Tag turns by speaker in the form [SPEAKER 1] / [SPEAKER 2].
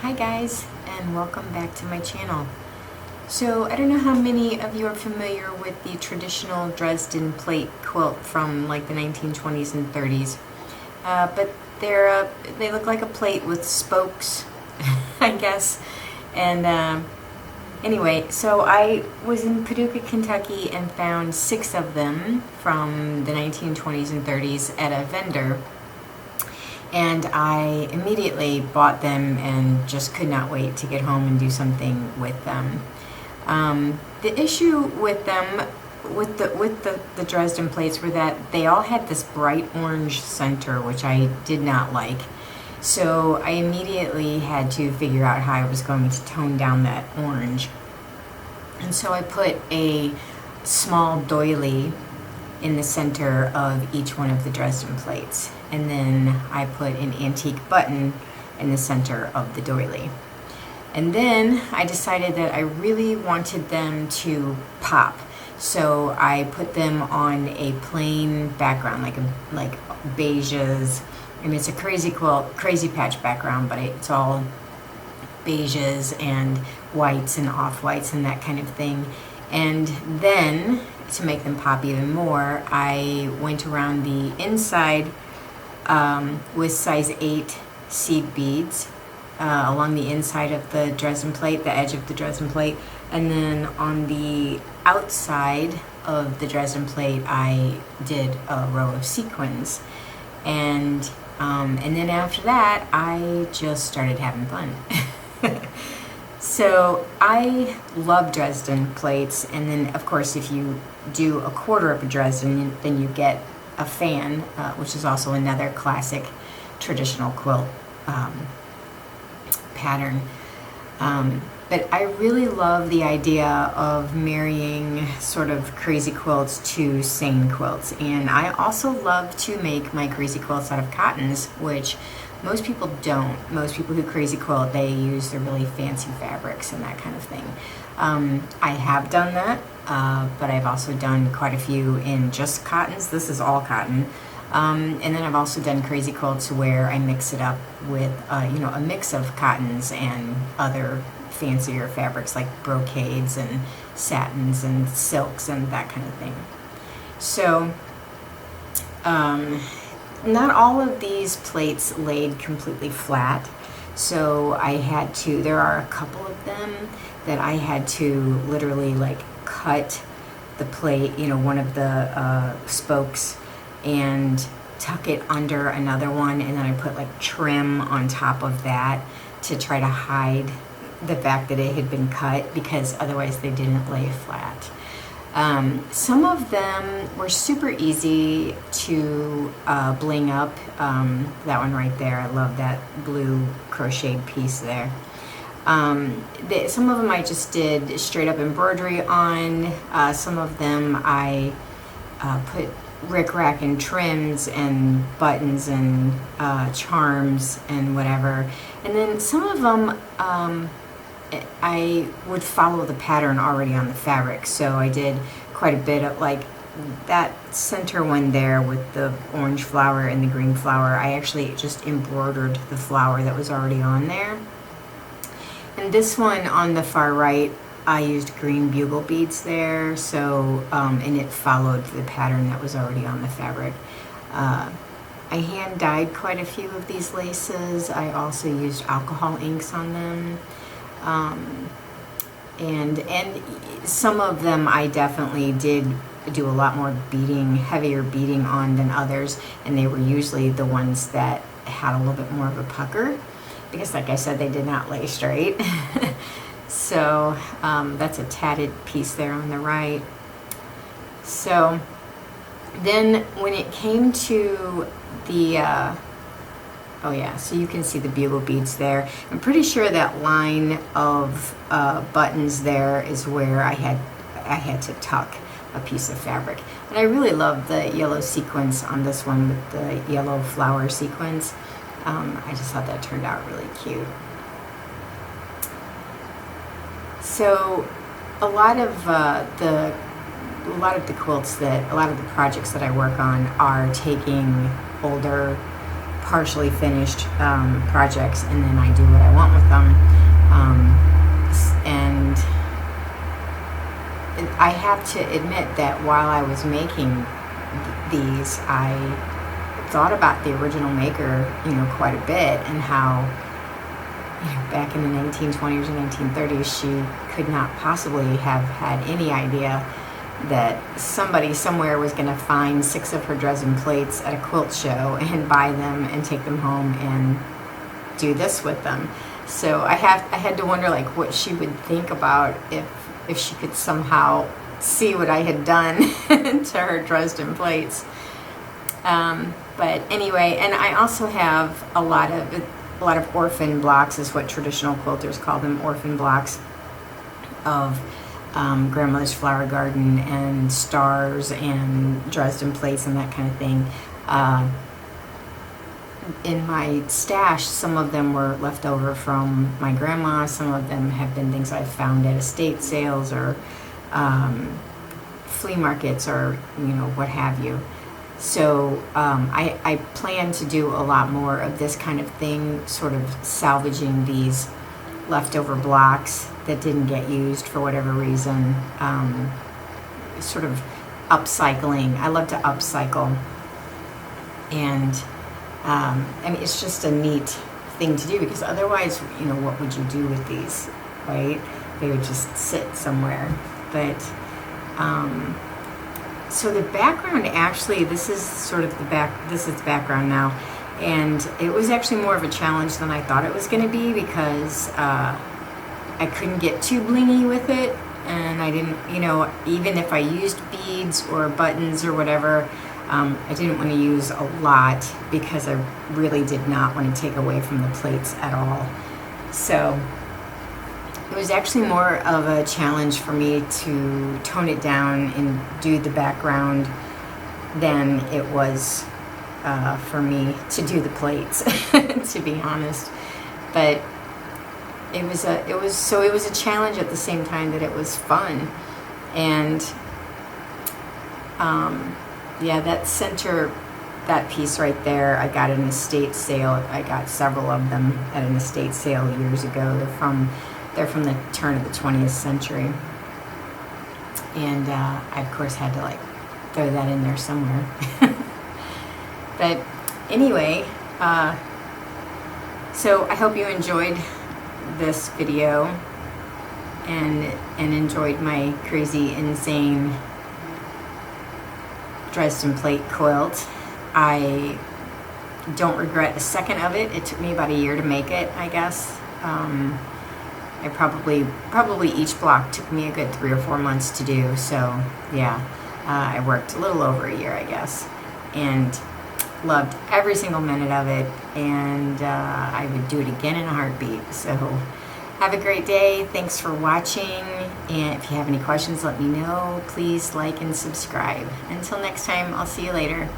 [SPEAKER 1] Hi guys, and welcome back to my channel. So I don't know how many of you are familiar with the traditional Dresden plate quilt from like the 1920s and 30s, but they look like a plate with spokes, I guess. And anyway, so I was in Paducah, Kentucky and found 6 of them from the 1920s and 30s at a vendor. And I immediately bought them and just could not wait to get home and do something with them. The issue with them, with the Dresden plates, were that they all had this bright orange center, which I did not like. So I immediately had to figure out how I was going to tone down that orange. And so I put a small doily in the center of each one of the Dresden plates. And then I put an antique button in the center of the doily. And then I decided that I really wanted them to pop. So I put them on a plain background, like beiges. I mean, it's a crazy quilt, crazy patch background, but it's all beiges and whites and off-whites and that kind of thing. And then, to make them pop even more, I went around the inside with size 8 seed beads along the inside of the Dresden plate, the edge of the Dresden plate, and then on the outside of the Dresden plate I did a row of sequins, and then after that I just started having fun. So I love Dresden plates, and then of course if you do a quarter of a Dresden, then you get a fan, which is also another classic traditional quilt pattern. But I really love the idea of marrying sort of crazy quilts to sane quilts, and I also love to make my crazy quilts out of cottons, which most people don't. Most people who crazy quilt, they use the really fancy fabrics and that kind of thing. I have done that, but I've also done quite a few in just cottons. This is all cotton. And then I've also done crazy quilts where I mix it up with, a mix of cottons and other fancier fabrics like brocades and satins and silks and that kind of thing. So, not all of these plates laid completely flat, so I had to, there are a couple of them that I had to literally like cut the plate, one of the spokes, and tuck it under another one, and then I put like trim on top of that to try to hide the fact that it had been cut, because otherwise they didn't lay flat. Some of them were super easy to bling up. That one right there, I love that blue crocheted piece there. Some of them I just did straight up embroidery on. Some of them I put rickrack and trims and buttons and charms and whatever. And then some of them I would follow the pattern already on the fabric, so I did quite a bit of, like that center one there with the orange flower and the green flower, I actually just embroidered the flower that was already on there. And this one on the far right, I used green bugle beads there, so and it followed the pattern that was already on the fabric. I hand dyed quite a few of these laces. I also used alcohol inks on them. And some of them I definitely did do a lot more beading, heavier beading on than others, and they were usually the ones that had a little bit more of a pucker, because like I said, they did not lay straight. So that's a tatted piece there on the right. So then when it came to the oh yeah, so you can see the bugle beads there. I'm pretty sure that line of buttons there is where I had to tuck a piece of fabric. And I really love the yellow sequence on this one with the yellow flower sequence. I just thought that turned out really cute. So a lot of the projects that I work on are taking older partially finished projects, and then I do what I want with them. And I have to admit that while I was making these, I thought about the original maker, quite a bit, and how, back in the 1920s or 1930s, she could not possibly have had any idea that somebody somewhere was going to find 6 of her Dresden plates at a quilt show and buy them and take them home and do this with them. So I had to wonder, like, what she would think about if she could somehow see what I had done to her Dresden plates. But anyway, and I also have a lot of orphan blocks, is what traditional quilters call them, orphan blocks of grandmother's flower garden and stars and Dresden plates and that kind of thing. In my stash, some of them were left over from my grandma. Some of them have been things I've found at estate sales or flea markets or what have you. So I plan to do a lot more of this kind of thing, sort of salvaging these leftover blocks that didn't get used for whatever reason, sort of upcycling. I love to upcycle, and it's just a neat thing to do, because otherwise, what would you do with these, right? They would just sit somewhere. But so the background, actually, this is the background now, and it was actually more of a challenge than I thought it was going to be, because I couldn't get too blingy with it, and I didn't, even if I used beads or buttons or whatever, I didn't want to use a lot, because I really did not want to take away from the plates at all. So it was actually more of a challenge for me to tone it down and do the background than it was for me to do the plates, to be honest. But it was a challenge at the same time that it was fun. And that piece right there, I got at an estate sale. I got several of them at an estate sale years ago. They're from the turn of the 20th century. And I, of course, had to throw that in there somewhere. But anyway, so I hope you enjoyed this video and enjoyed my crazy, insane Dresden plate quilt. I don't regret a second of it. It took me about a year to make it, I guess. I probably each block took me a good 3 or 4 months to do. So yeah, I worked a little over a year, I guess, and loved every single minute of it. And I would do it again in a heartbeat. So have a great day. Thanks for watching. And if you have any questions, let me know. Please like and subscribe. Until next time, I'll see you later.